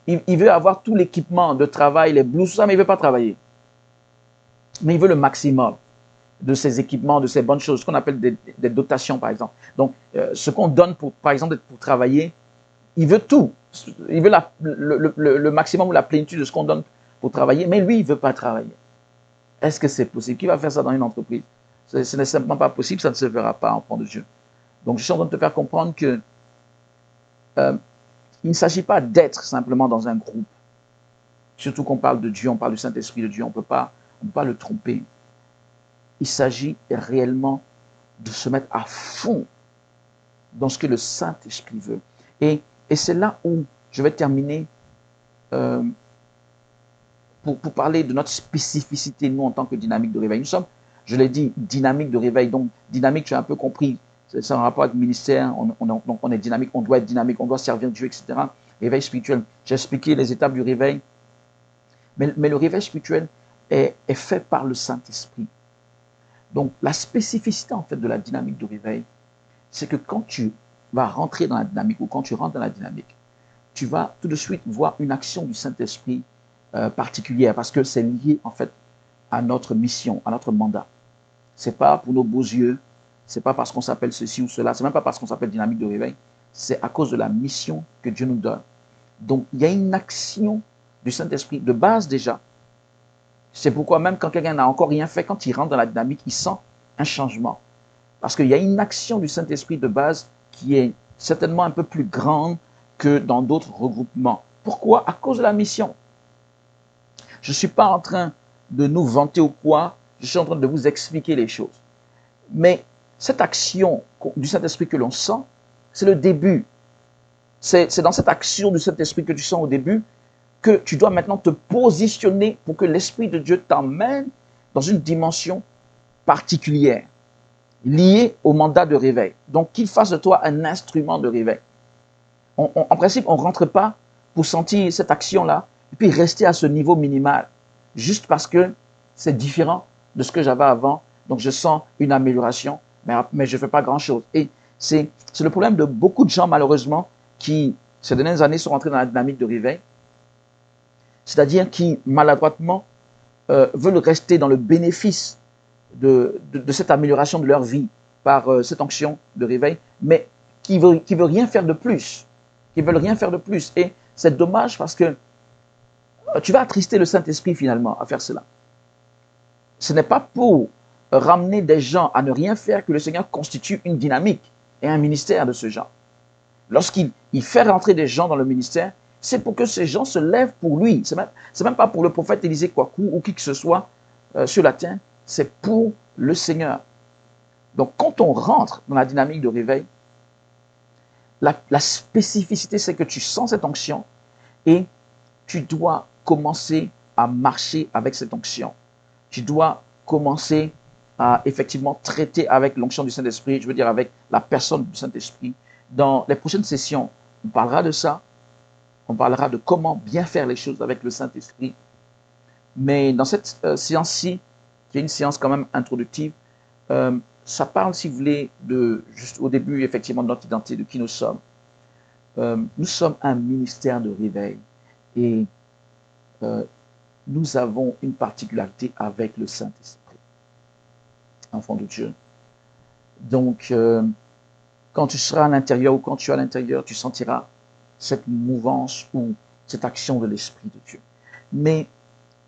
il veut avoir tout l'équipement de travail, les blouses, tout ça, mais il ne veut pas travailler. Mais il veut le maximum de ces équipements, de ces bonnes choses, ce qu'on appelle des dotations, par exemple. Donc, ce qu'on donne, par exemple, pour travailler, il veut tout. Il veut le maximum ou la plénitude de ce qu'on donne pour travailler, mais lui, il ne veut pas travailler. Est-ce que c'est possible? Qui va faire ça dans une entreprise? Ce n'est simplement pas possible, ça ne se fera pas en enfant de Dieu. Donc, je suis en train de te faire comprendre que il ne s'agit pas d'être simplement dans un groupe. Surtout qu'on parle de Dieu, on parle du Saint-Esprit de Dieu, on ne peut pas le tromper. Il s'agit réellement de se mettre à fond dans ce que le Saint-Esprit veut. Et c'est là où je vais terminer pour parler de notre spécificité, nous, en tant que dynamique de réveil. Nous sommes, je l'ai dit, dynamique de réveil. Donc, dynamique, tu as un peu compris, c'est un rapport avec le ministère, donc on est dynamique, on doit être dynamique, on doit servir Dieu, etc. Réveil spirituel. J'ai expliqué les étapes du réveil. Mais le réveil spirituel est fait par le Saint-Esprit. Donc, la spécificité, en fait, de la dynamique de réveil, c'est que quand tu vas rentrer dans la dynamique ou quand tu rentres dans la dynamique, tu vas tout de suite voir une action du Saint-Esprit particulière parce que c'est lié, en fait, à notre mission, à notre mandat. Ce n'est pas pour nos beaux yeux, ce n'est pas parce qu'on s'appelle ceci ou cela, ce n'est même pas parce qu'on s'appelle dynamique de réveil, c'est à cause de la mission que Dieu nous donne. Donc, il y a une action du Saint-Esprit de base déjà. C'est pourquoi même quand quelqu'un n'a encore rien fait, quand il rentre dans la dynamique, il sent un changement. Parce qu'il y a une action du Saint-Esprit de base qui est certainement un peu plus grande que dans d'autres regroupements. Pourquoi? À cause de la mission. Je ne suis pas en train de nous vanter ou quoi, je suis en train de vous expliquer les choses. Mais cette action du Saint-Esprit que l'on sent, c'est le début. C'est dans cette action du Saint-Esprit que tu sens au début que tu dois maintenant te positionner pour que l'Esprit de Dieu t'emmène dans une dimension particulière, liée au mandat de réveil. Donc, qu'il fasse de toi un instrument de réveil. En principe, on ne rentre pas pour sentir cette action-là et puis rester à ce niveau minimal, juste parce que c'est différent de ce que j'avais avant. Donc, je sens une amélioration, mais je ne fais pas grand-chose. Et C'est le problème de beaucoup de gens, malheureusement, qui, ces dernières années, sont rentrés dans la dynamique de réveil, c'est-à-dire qui, maladroitement, veulent rester dans le bénéfice de cette amélioration de leur vie par cette onction de réveil, mais qui ne veut rien faire de plus. Qui veulent rien faire de plus. Et c'est dommage parce que tu vas attrister le Saint-Esprit finalement à faire cela. Ce n'est pas pour ramener des gens à ne rien faire que le Seigneur constitue une dynamique et un ministère de ce genre. Lorsqu'il fait rentrer des gens dans le ministère, c'est pour que ces gens se lèvent pour lui. Ce n'est même pas pour le prophète Élisée Kouakou ou qui que ce soit sur la terre, c'est pour le Seigneur. Donc quand on rentre dans la dynamique de réveil, la spécificité, c'est que tu sens cette onction et tu dois commencer à marcher avec cette onction. Tu dois commencer à effectivement traiter avec l'onction du Saint-Esprit, je veux dire avec la personne du Saint-Esprit. Dans les prochaines sessions, on parlera de ça. On parlera de comment bien faire les choses avec le Saint-Esprit. Mais dans cette séance-ci, qui est une séance quand même introductive, ça parle, si vous voulez, juste au début, effectivement, de notre identité, de qui nous sommes. Nous sommes un ministère de réveil et nous avons une particularité avec le Saint-Esprit, enfant de Dieu. Donc, quand tu seras à l'intérieur ou quand tu es à l'intérieur, tu sentiras cette mouvance ou cette action de l'Esprit de Dieu. Mais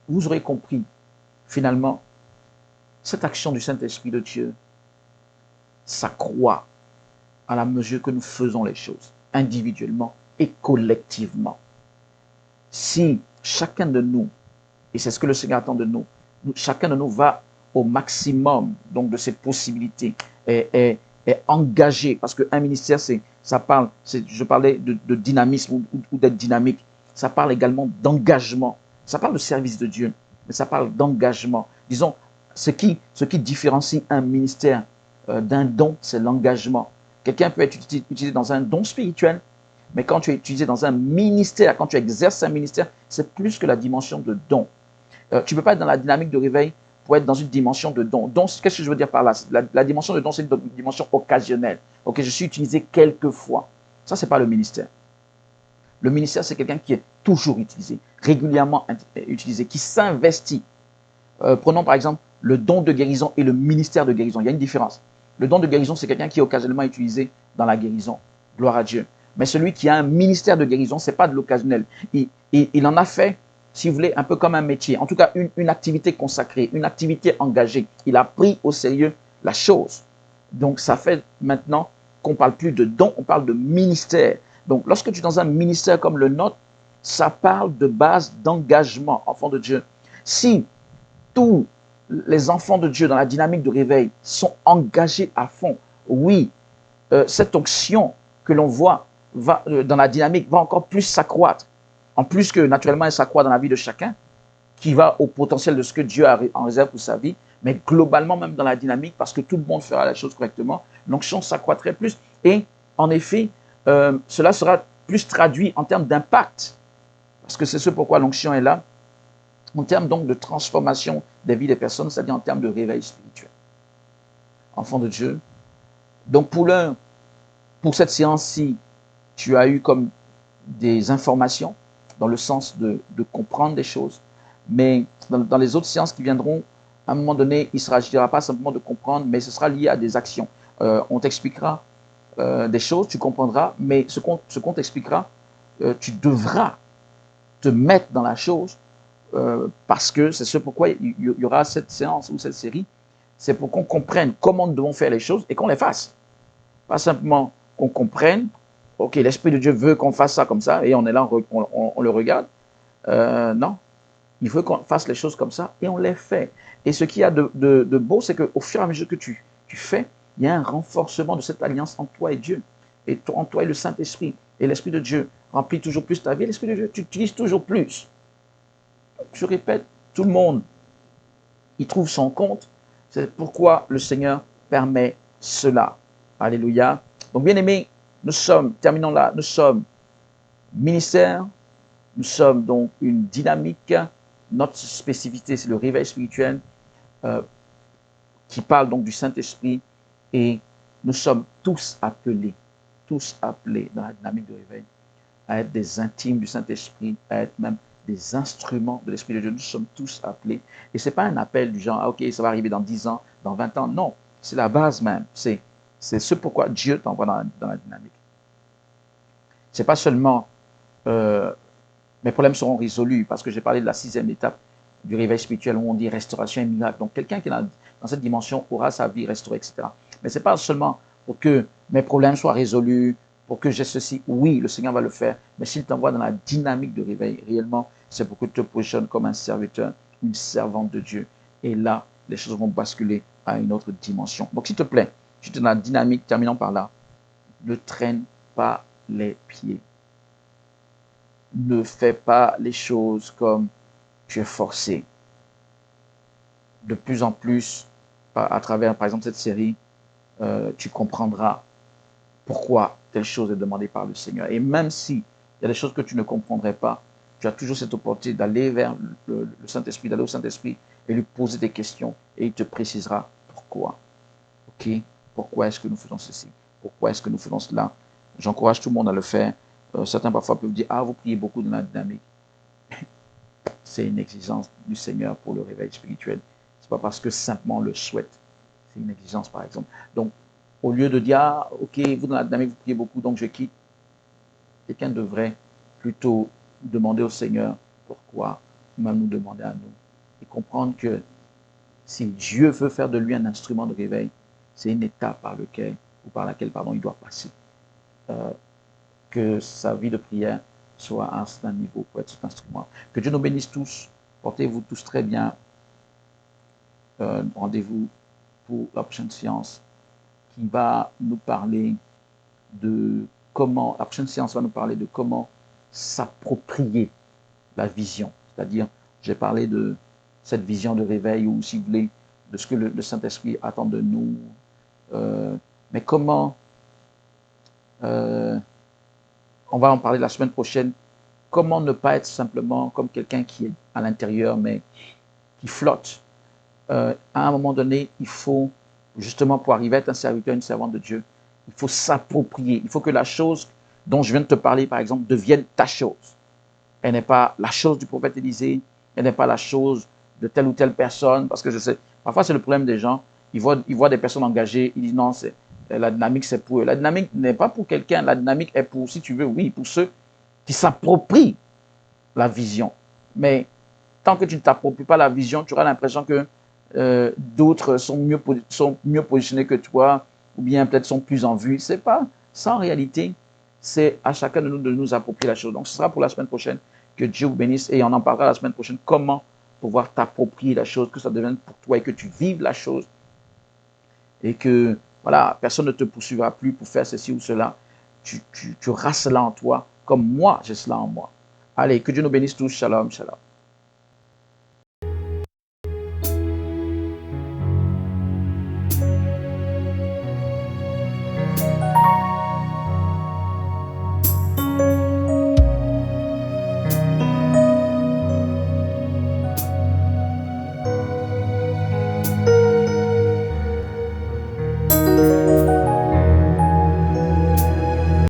vous aurez compris, finalement, cette action du Saint-Esprit de Dieu s'accroît à la mesure que nous faisons les choses, individuellement et collectivement. Si chacun de nous, et c'est ce que le Seigneur attend de nous, chacun de nous va au maximum donc, de ses possibilités, est engagé, parce qu'un ministère, je parlais de dynamisme ou d'être dynamique, ça parle également d'engagement, ça parle de service de Dieu, mais ça parle d'engagement. Disons, ce qui différencie un ministère d'un don, c'est l'engagement. Quelqu'un peut être utilisé dans un don spirituel, mais quand tu es utilisé dans un ministère, quand tu exerces un ministère, c'est plus que la dimension de don. Tu ne peux pas être dans la dynamique de réveil pour être dans une dimension de don. Donc, qu'est-ce que je veux dire par là? La dimension de don, c'est une dimension occasionnelle. Ok, je suis utilisé quelquefois. Ça, ce n'est pas le ministère. Le ministère, c'est quelqu'un qui est toujours utilisé, régulièrement utilisé, qui s'investit. Prenons par exemple le don de guérison et le ministère de guérison. Il y a une différence. Le don de guérison, c'est quelqu'un qui est occasionnellement utilisé dans la guérison. Gloire à Dieu. Mais celui qui a un ministère de guérison, ce n'est pas de l'occasionnel. Il en a fait, si vous voulez, un peu comme un métier. En tout cas, une activité consacrée, une activité engagée. Il a pris au sérieux la chose. Donc, ça fait maintenant qu'on ne parle plus de don, on parle de ministère. Donc, lorsque tu es dans un ministère comme le nôtre, ça parle de base d'engagement, enfant de Dieu. Si tous les enfants de Dieu dans la dynamique de réveil sont engagés à fond, oui, cette onction que l'on voit dans la dynamique va encore plus s'accroître. En plus que naturellement elle s'accroît dans la vie de chacun, qui va au potentiel de ce que Dieu a en réserve pour sa vie, mais globalement même dans la dynamique, parce que tout le monde fera la chose correctement, l'onction s'accroîtrait plus. Et en effet, cela sera plus traduit en termes d'impact, parce que c'est ce pourquoi l'onction est là, en termes donc de transformation des vies des personnes, c'est-à-dire en termes de réveil spirituel. Enfant de Dieu. Donc pour cette séance-ci, tu as eu comme des informations dans le sens de comprendre des choses, mais dans les autres séances qui viendront, à un moment donné, il ne s'agira pas simplement de comprendre, mais ce sera lié à des actions. On t'expliquera des choses, tu comprendras, mais ce qu'on t'expliquera, tu devras te mettre dans la chose parce que c'est ce pourquoi il y aura cette séance ou cette série, c'est pour qu'on comprenne comment nous devons faire les choses et qu'on les fasse. Pas simplement qu'on comprenne, ok, l'Esprit de Dieu veut qu'on fasse ça comme ça et on est là, on le regarde. Non, il veut qu'on fasse les choses comme ça et on les fait. Et ce qu'il y a de beau, c'est qu'au fur et à mesure que tu fais, il y a un renforcement de cette alliance entre toi et Dieu, et entre toi et le Saint-Esprit. Et l'Esprit de Dieu remplit toujours plus ta vie. L'Esprit de Dieu, tu utilises toujours plus. Je répète, tout le monde y trouve son compte. C'est pourquoi le Seigneur permet cela. Alléluia. Donc, bien aimés, terminons là, nous sommes ministère, nous sommes donc une dynamique. Notre spécificité, c'est le réveil spirituel qui parle donc du Saint-Esprit et Nous sommes tous appelés dans la dynamique de réveil, à être des intimes du Saint-Esprit, à être même des instruments de l'Esprit de Dieu. Nous sommes tous appelés. Et ce n'est pas un appel du genre, ah, ok, ça va arriver dans 10 ans, dans 20 ans. Non, c'est la base même. C'est ce pourquoi Dieu t'envoie dans la dynamique. Ce n'est pas seulement mes problèmes seront résolus, parce que j'ai parlé de la 6e étape du réveil spirituel où on dit restauration et miracle. Donc quelqu'un qui est dans cette dimension aura sa vie restaurée, etc. Mais ce n'est pas seulement pour que mes problèmes soient résolus, pour que j'ai ceci. Oui, le Seigneur va le faire, mais s'il t'envoie dans la dynamique de réveil, réellement, c'est pour que tu te positionnes comme un serviteur, une servante de Dieu. Et là, les choses vont basculer à une autre dimension. Donc s'il te plaît, je suis dans la dynamique, terminons par là, ne traîne pas les pieds. Ne fais pas les choses comme tu es forcé. De plus en plus, à travers, par exemple, cette série, tu comprendras pourquoi telle chose est demandée par le Seigneur. Et même s'il y a des choses que tu ne comprendrais pas, tu as toujours cette opportunité d'aller vers le Saint-Esprit, d'aller au Saint-Esprit et lui poser des questions et il te précisera pourquoi. Ok? Pourquoi est-ce que nous faisons ceci? Pourquoi est-ce que nous faisons cela? J'encourage tout le monde à le faire. Certains parfois peuvent dire, ah, vous priez beaucoup dans la dynamique. C'est une exigence du Seigneur pour le réveil spirituel. Ce n'est pas parce que simplement on le souhaite. C'est une exigence, par exemple. Donc, au lieu de dire, ah, ok, vous dans la dynamique, vous priez beaucoup, donc je quitte, quelqu'un devrait plutôt demander au Seigneur pourquoi, même nous demander à nous. Et comprendre que si Dieu veut faire de lui un instrument de réveil, c'est une étape par laquelle il doit passer. Que sa vie de prière soit à un certain niveau pour être cet instrument. Que Dieu nous bénisse tous. Portez-vous tous très bien. Rendez-vous pour la prochaine séance qui va nous parler de comment, la prochaine séance va nous parler de comment s'approprier la vision. C'est-à-dire, j'ai parlé de cette vision de réveil ou, si vous voulez, de ce que le Saint-Esprit attend de nous. Mais comment, on va en parler la semaine prochaine, comment ne pas être simplement comme quelqu'un qui est à l'intérieur, mais qui flotte. À un moment donné, il faut, justement, pour arriver à être un serviteur, une servante de Dieu, il faut s'approprier. Il faut que la chose dont je viens de te parler, par exemple, devienne ta chose. Elle n'est pas la chose du prophète Élisée, elle n'est pas la chose de telle ou telle personne, parce que je sais, parfois c'est le problème des gens, ils voient des personnes engagées, ils disent non, la dynamique c'est pour eux. La dynamique n'est pas pour quelqu'un, la dynamique est pour, si tu veux, oui, pour ceux qui s'approprient la vision. Mais tant que tu ne t'appropries pas la vision, tu auras l'impression que d'autres sont mieux positionnés que toi, ou bien peut-être sont plus en vue. C'est pas ça en réalité. C'est à chacun de nous approprier la chose. Donc ce sera pour la semaine prochaine. Que Dieu vous bénisse et on en parlera la semaine prochaine. Comment pouvoir t'approprier la chose, que ça devienne pour toi et que tu vives la chose. Et que voilà, personne ne te poursuivra plus pour faire ceci ou cela. Tu auras cela en toi, comme moi j'ai cela en moi. Allez, que Dieu nous bénisse tous. Shalom, shalom.